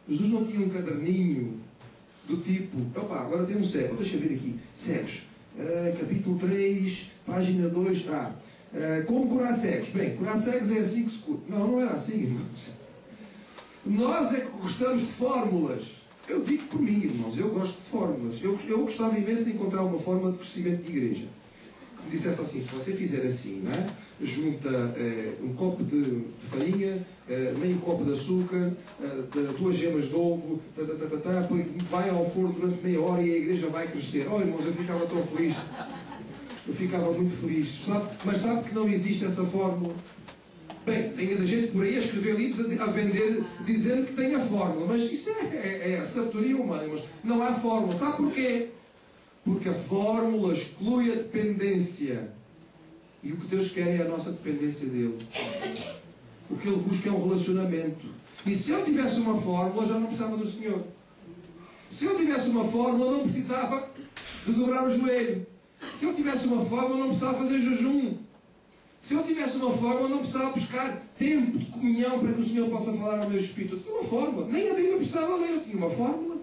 Jesus não tinha um caderninho do tipo: opa, agora tem um cego, deixa eu ver aqui, cegos. Capítulo 3, página 2, como curar cegos? Bem, curar cegos é assim que se cura. Não era assim, irmãos. Nós é que gostamos de fórmulas. Eu digo por mim, irmãos, eu gosto de fórmulas. Eu gostava imenso de encontrar uma fórmula de crescimento de igreja. Que me dissesse assim: se você fizer assim, não é? Junta um copo de farinha, meio copo de açúcar, 2 gemas de ovo, vai ao forno durante meia hora e a igreja vai crescer. Oh, irmãos, eu ficava tão feliz. Eu ficava muito feliz. Mas sabe que não existe essa fórmula? Bem, tem a gente por aí a escrever livros a vender, dizendo que tem a fórmula. Mas isso é a sabedoria humana, irmãos. Não há fórmula. Sabe porquê? Porque a fórmula exclui a dependência. E o que Deus quer é a nossa dependência dele. O que ele busca é um relacionamento. E se eu tivesse uma fórmula, já não precisava do Senhor. Se eu tivesse uma fórmula, não precisava de dobrar o joelho. Se eu tivesse uma fórmula, não precisava fazer jejum. Se eu tivesse uma fórmula, não precisava buscar tempo de comunhão para que o Senhor possa falar ao meu espírito. Eu tinha uma fórmula. Nem a Bíblia precisava ler. Eu tinha uma fórmula.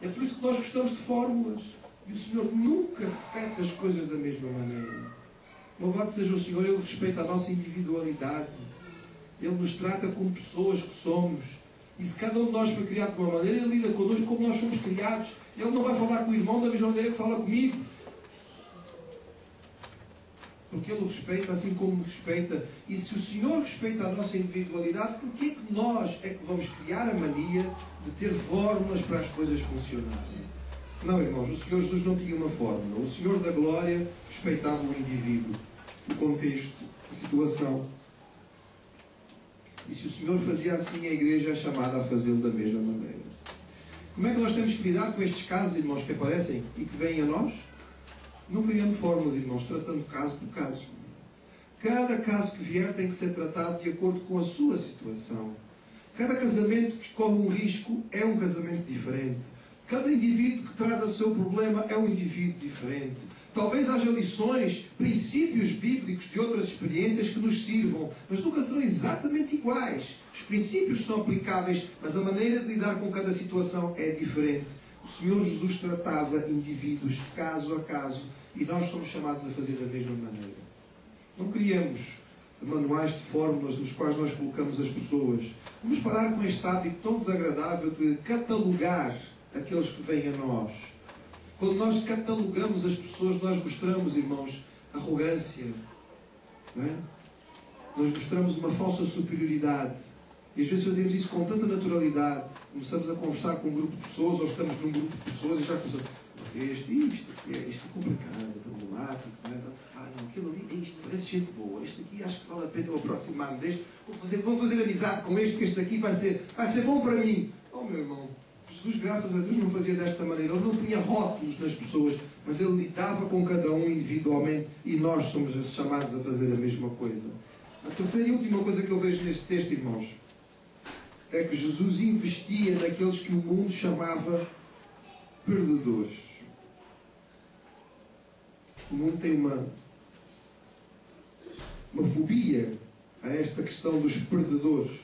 É por isso que nós gostamos de fórmulas. E o Senhor nunca repete as coisas da mesma maneira. Louvado seja o Senhor, Ele respeita a nossa individualidade. Ele nos trata como pessoas que somos. E se cada um de nós foi criado de uma maneira, Ele lida connosco como nós somos criados. Ele não vai falar com o irmão da mesma maneira que fala comigo. Porque Ele o respeita assim como me respeita. E se o Senhor respeita a nossa individualidade, por que nós é que vamos criar a mania de ter fórmulas para as coisas funcionarem? Não, irmãos, o Senhor Jesus não tinha uma fórmula. O Senhor da glória respeitava o indivíduo, o contexto, a situação. E se o Senhor fazia assim, a igreja é chamada a fazê-lo da mesma maneira. Como é que nós temos que lidar com estes casos, irmãos, que aparecem e que vêm a nós? Não criando fórmulas, irmãos, tratando caso por caso. Cada caso que vier tem que ser tratado de acordo com a sua situação. Cada casamento que corre um risco é um casamento diferente. Cada indivíduo que traz o seu problema é um indivíduo diferente. Talvez haja lições, princípios bíblicos de outras experiências que nos sirvam, mas nunca serão exatamente iguais. Os princípios são aplicáveis, mas a maneira de lidar com cada situação é diferente. O Senhor Jesus tratava indivíduos caso a caso e nós somos chamados a fazer da mesma maneira. Não criamos manuais de fórmulas nos quais nós colocamos as pessoas. Vamos parar com este hábito tão desagradável de catalogar aqueles que vêm a nós. Quando nós catalogamos as pessoas, nós mostramos, irmãos, arrogância. Não é? Nós mostramos uma falsa superioridade. E às vezes fazemos isso com tanta naturalidade. Começamos a conversar com um grupo de pessoas, ou estamos num grupo de pessoas e já começamos. Isto é complicado, é problemático. Não é? Não, aquilo ali, isto parece gente boa. Este aqui acho que vale a pena eu aproximar-me deste. Vou fazer amizade com este, que este aqui vai ser bom para mim. Oh, meu irmão. Jesus, graças a Deus, não fazia desta maneira. Ele não punha rótulos nas pessoas, mas ele lidava com cada um individualmente e nós somos chamados a fazer a mesma coisa. A terceira e última coisa que eu vejo neste texto, irmãos, é que Jesus investia naqueles que o mundo chamava perdedores. O mundo tem uma fobia a esta questão dos perdedores.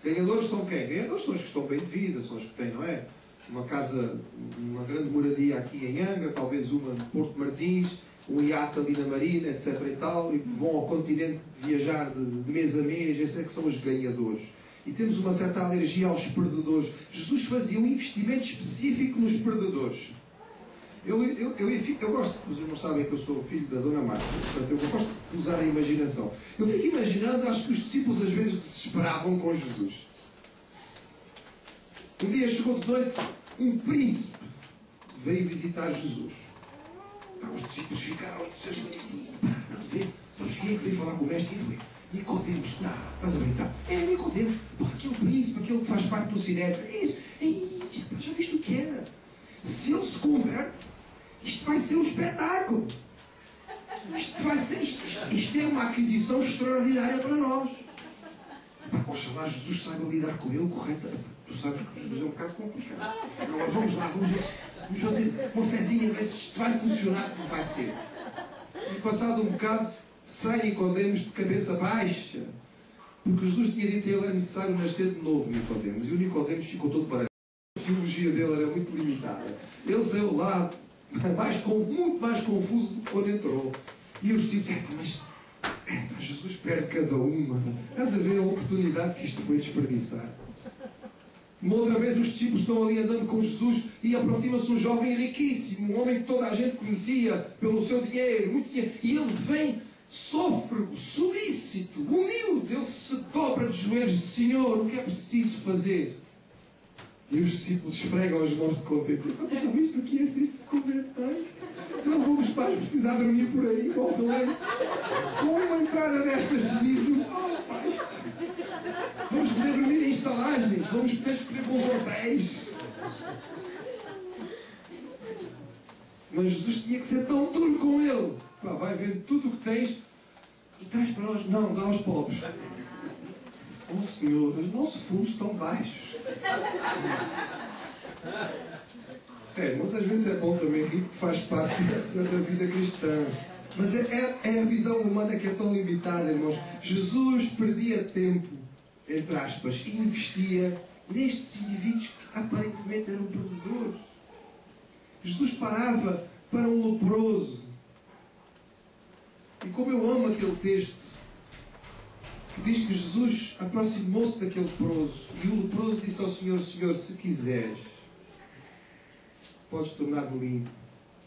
Ganhadores são quem? Ganhadores são os que estão bem de vida, são os que têm, não é? Uma casa, uma grande moradia aqui em Angra, talvez uma no Porto Martins, um iate ali na Marina, etc. e tal, e vão ao continente viajar de mês a mês. Esses é que são os ganhadores. E temos uma certa alergia aos perdedores. Jesus fazia um investimento específico nos perdedores. Eu gosto, os irmãos sabem que eu sou filho da Dona Márcia, portanto eu gosto de usar a imaginação. Eu fico imaginando, acho que os discípulos às vezes desesperavam com Jesus. Um dia chegou de noite um príncipe que veio visitar Jesus. Os discípulos ficaram entusiasmados. Estás a ver? Sabes quem é que veio falar com o mestre? Quem foi? Nicodemos. Não, estás a brincar? É Nicodemos. Aquele príncipe, aquele que faz parte do Sinédrio. É isso. Já viste o que era? Se ele se converte, isto vai ser um espetáculo. Isto é uma aquisição extraordinária para nós. Oxalá Jesus saiba lidar com ele corretamente. Tu sabes que Jesus é um bocado complicado. Agora vamos lá, vamos fazer uma fezinha, ver se isto vai funcionar como vai ser. E passado um bocado, sai Nicodemos de cabeça baixa. Porque Jesus tinha dito a ele: é necessário nascer de novo, Nicodemos. E o Nicodemos ficou todo baralhado. A teologia dele era muito limitada. Ele saiu lá muito mais confuso do que quando entrou. E os discípulos: Jesus perde cada uma. Estás a ver a oportunidade que isto foi desperdiçar? Uma outra vez os discípulos estão ali andando com Jesus e aproxima-se um jovem riquíssimo, um homem que toda a gente conhecia pelo seu dinheiro, muito dinheiro. E ele vem sôfrego, solícito, humilde. Ele se dobra de joelhos e diz: Senhor, o que é preciso fazer? E os discípulos esfregam as mãos de contente. Já viste o que é se isto se converter? Não vamos mais precisar dormir por aí, com o leite. Com uma entrada destas de dízimo, vamos poder dormir em estalagens, vamos poder escolher bons hotéis. Mas Jesus tinha que ser tão duro com ele. Vai vendo tudo o que tens e traz para nós. Não, dá aos pobres. Oh Senhor, os nossos fundos estão baixos. Mas às vezes é bom também rir, que faz parte da vida cristã. Mas é a visão humana que é tão limitada, irmãos. Jesus perdia tempo, entre aspas, e investia nestes indivíduos que aparentemente eram perdedores. Jesus parava para um leproso. E como eu amo aquele texto, que diz que Jesus aproximou-se daquele leproso e o leproso disse ao Senhor: Senhor, se quiseres, podes tornar-me limpo.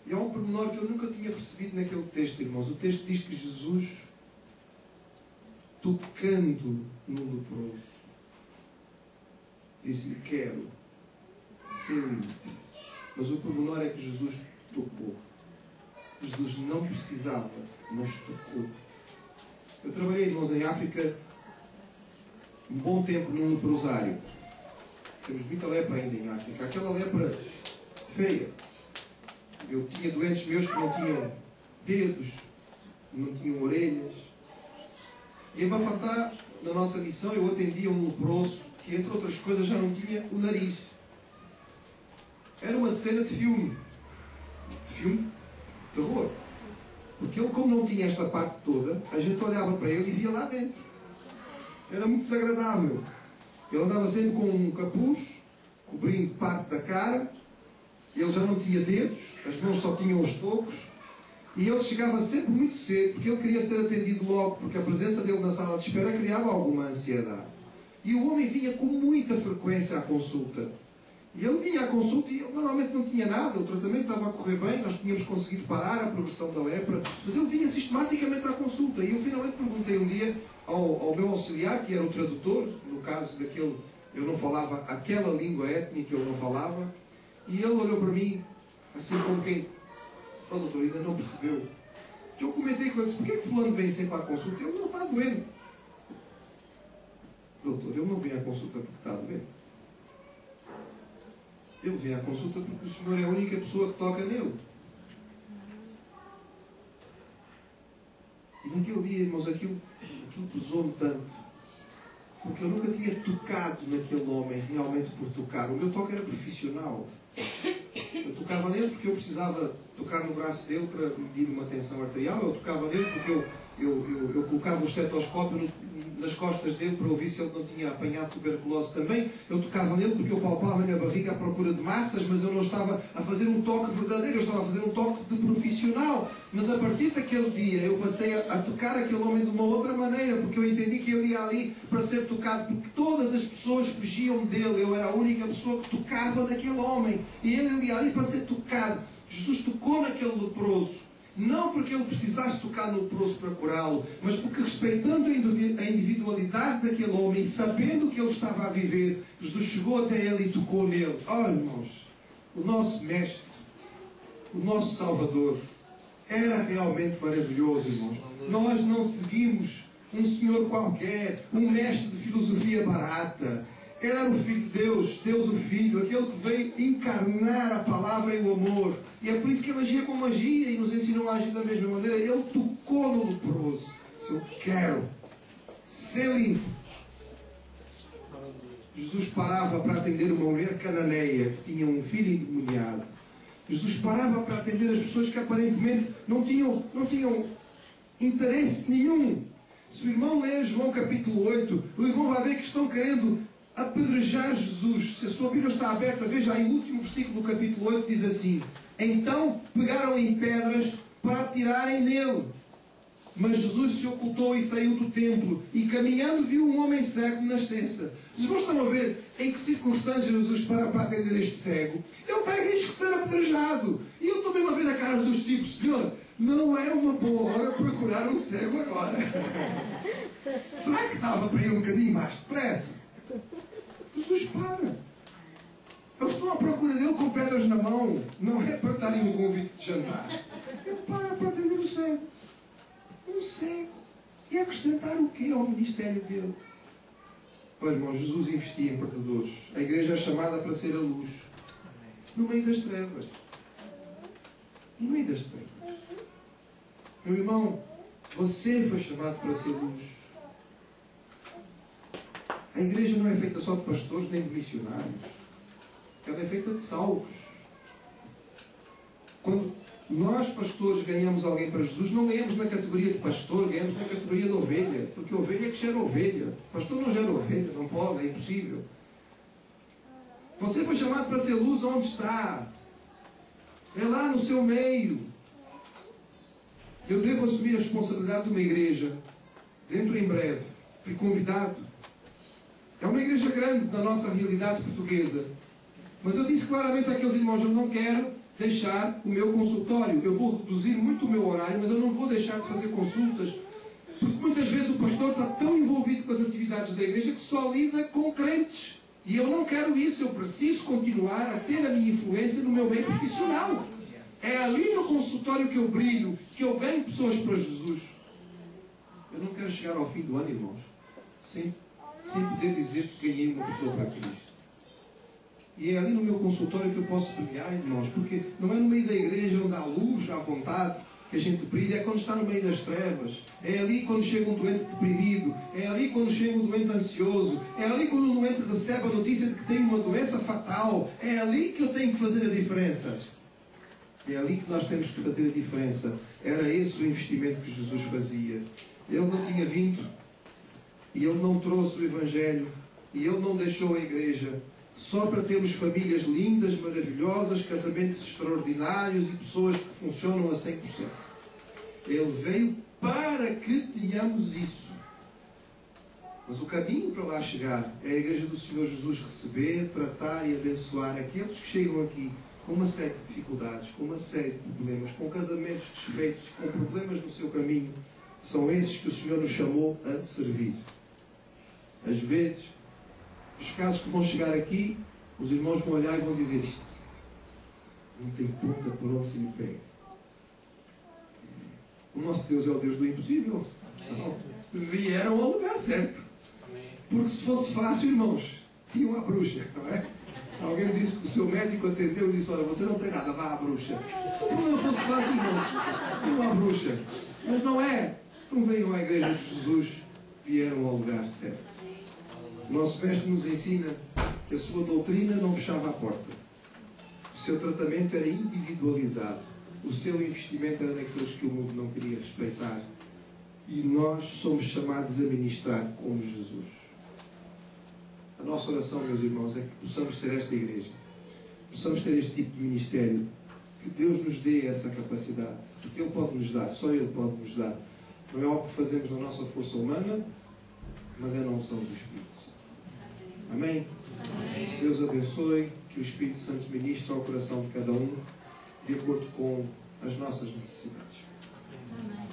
E há um pormenor que eu nunca tinha percebido naquele texto, irmãos. O texto diz que Jesus, tocando no leproso, disse-lhe: quero ser limpo. Mas o pormenor é que Jesus tocou. Jesus não precisava, mas tocou. Eu trabalhei, irmãos, em África um bom tempo num leprosário. Temos muita lepra ainda em África. Aquela lepra feia. Eu tinha doentes meus que não tinham dedos, não tinham orelhas. E em Bafatá, na nossa missão, eu atendia um leproso que, entre outras coisas, já não tinha o nariz. Era uma cena de filme. De filme de terror. Porque ele, como não tinha esta parte toda, a gente olhava para ele e via lá dentro. Era muito desagradável. Ele andava sempre com um capuz, cobrindo parte da cara. Ele já não tinha dedos, as mãos só tinham os tocos. E ele chegava sempre muito cedo, porque ele queria ser atendido logo, porque a presença dele na sala de espera criava alguma ansiedade. E o homem vinha com muita frequência à consulta. E ele vinha à consulta e ele normalmente não tinha nada, o tratamento estava a correr bem, nós tínhamos conseguido parar a progressão da lepra, mas ele vinha sistematicamente à consulta. E eu finalmente perguntei um dia ao meu auxiliar, que era o tradutor, no caso daquele, eu não falava aquela língua étnica, eu não falava, e ele olhou para mim, assim como quem, oh doutor, ainda não percebeu. Eu comentei com ele, disse, porquê que fulano vem sempre à consulta? Ele não está doente. Doutor, ele não vem à consulta porque está doente. Ele vem à consulta porque o Senhor é a única pessoa que toca nele. E naquele dia, irmãos, aquilo pesou-me tanto. Porque eu nunca tinha tocado naquele homem realmente por tocar. O meu toque era profissional. Eu tocava nele porque eu precisava tocar no braço dele para medir uma tensão arterial. Eu tocava nele porque eu colocava o estetoscópio nas costas dele para ouvir se ele não tinha apanhado tuberculose também. Eu tocava nele porque eu palpava-lhe a barriga à procura de massas, mas eu não estava a fazer um toque verdadeiro, eu estava a fazer um toque de profissional. Mas a partir daquele dia eu passei a tocar aquele homem de uma outra maneira, porque eu entendi que ele ia ali para ser tocado, porque todas as pessoas fugiam dele. Eu era a única pessoa que tocava naquele homem e ele ia ali para ser tocado. Jesus tocou naquele leproso. Não porque ele precisasse tocar no leproso para curá-lo, mas porque, respeitando a individualidade daquele homem, sabendo o que ele estava a viver, Jesus chegou até ele e tocou nele. Olha, irmãos, o nosso Mestre, o nosso Salvador, era realmente maravilhoso, irmãos. Nós não seguimos um senhor qualquer, um mestre de filosofia barata. Ele era o Filho de Deus, Deus o Filho, aquele que veio encarnar a palavra e o amor. E é por isso que ele agia como agia e nos ensinou a agir da mesma maneira. Ele tocou no leproso. Se eu quero ser limpo. Jesus parava para atender uma mulher cananeia que tinha um filho endemoniado. Jesus parava para atender as pessoas que aparentemente não tinham interesse nenhum. Se o irmão ler João capítulo 8, o irmão vai ver que estão querendo apedrejar Jesus. Se a sua Bíblia está aberta, veja aí o último versículo do capítulo 8, diz assim: então pegaram em pedras para atirarem nele. Mas Jesus se ocultou e saiu do templo, e caminhando viu um homem cego de nascença. Os irmãos estão a ver em que circunstâncias Jesus para atender este cego? Ele está em risco de ser apedrejado. E eu estou mesmo a ver a cara dos discípulos: Senhor, não é uma boa hora para curar um cego agora. Será que dava para ir um bocadinho mais depressa? Jesus para. Eles estão à procura dele com pedras na mão. Não é para darem um convite de jantar. Ele para atender o cego. Um cego. E acrescentar o quê ao ministério dele? Olha, irmão, Jesus investia em perdedores. A igreja é chamada para ser a luz. No meio das trevas. No meio das trevas. Meu irmão, você foi chamado para ser luz. A igreja não é feita só de pastores nem de missionários. Ela é feita de salvos. Quando nós, pastores, ganhamos alguém para Jesus, não ganhamos na categoria de pastor, ganhamos na categoria de ovelha. Porque ovelha é que gera ovelha. Pastor não gera ovelha, não pode, é impossível. Você foi chamado para ser luz onde está. É lá no seu meio. Eu devo assumir a responsabilidade de uma igreja. Dentro em breve. Fui convidado. É uma igreja grande na nossa realidade portuguesa. Mas eu disse claramente àqueles irmãos: eu não quero deixar o meu consultório. Eu vou reduzir muito o meu horário, mas eu não vou deixar de fazer consultas. Porque muitas vezes o pastor está tão envolvido com as atividades da igreja que só lida com crentes. E eu não quero isso. Eu preciso continuar a ter a minha influência no meu meio profissional. É ali no consultório que eu brilho, que eu ganho pessoas para Jesus. Eu não quero chegar ao fim do ano, irmãos, sem poder dizer que ganhei uma pessoa para Cristo. E é ali no meu consultório que eu posso brilhar, irmãos, porque não é no meio da igreja onde há luz, há vontade, que a gente brilha é quando está no meio das trevas. É ali quando chega um doente deprimido. É ali quando chega um doente ansioso. É ali quando o doente recebe a notícia de que tem uma doença fatal. É ali que eu tenho que fazer a diferença. É ali que nós temos que fazer a diferença. Era esse o investimento que Jesus fazia. Ele não tinha vindo e Ele não trouxe o Evangelho e Ele não deixou a igreja só para termos famílias lindas, maravilhosas, casamentos extraordinários e pessoas que funcionam a 100%. Ele veio para que tenhamos isso. Mas o caminho para lá chegar é a igreja do Senhor Jesus receber, tratar e abençoar aqueles que chegam aqui com uma série de dificuldades, com uma série de problemas, com casamentos desfeitos, com problemas no seu caminho. São esses que o Senhor nos chamou a servir. Às vezes, os casos que vão chegar aqui, os irmãos vão olhar e vão dizer: isto não tem ponta por onde se lhe pega. O nosso Deus é o Deus do impossível. Não. Vieram ao lugar certo. Porque se fosse fácil, irmãos, iam à bruxa, não é? Alguém me disse que o seu médico atendeu e disse: olha, você não tem nada, vá à bruxa. Se o problema fosse fácil, irmãos, iam à bruxa. Mas não é. Então venham à igreja de Jesus, vieram ao lugar certo. O nosso mestre nos ensina que a sua doutrina não fechava a porta. O seu tratamento era individualizado. O seu investimento era naqueles que o mundo não queria respeitar. E nós somos chamados a ministrar como Jesus. A nossa oração, meus irmãos, é que possamos ser esta igreja. Possamos ter este tipo de ministério. Que Deus nos dê essa capacidade. Porque Ele pode nos dar. Só Ele pode nos dar. Não é algo que fazemos na nossa força humana, mas é na unção do Espírito Santo. Amém? Amém? Deus abençoe, que o Espírito Santo ministre ao coração de cada um, de acordo com as nossas necessidades. Amém.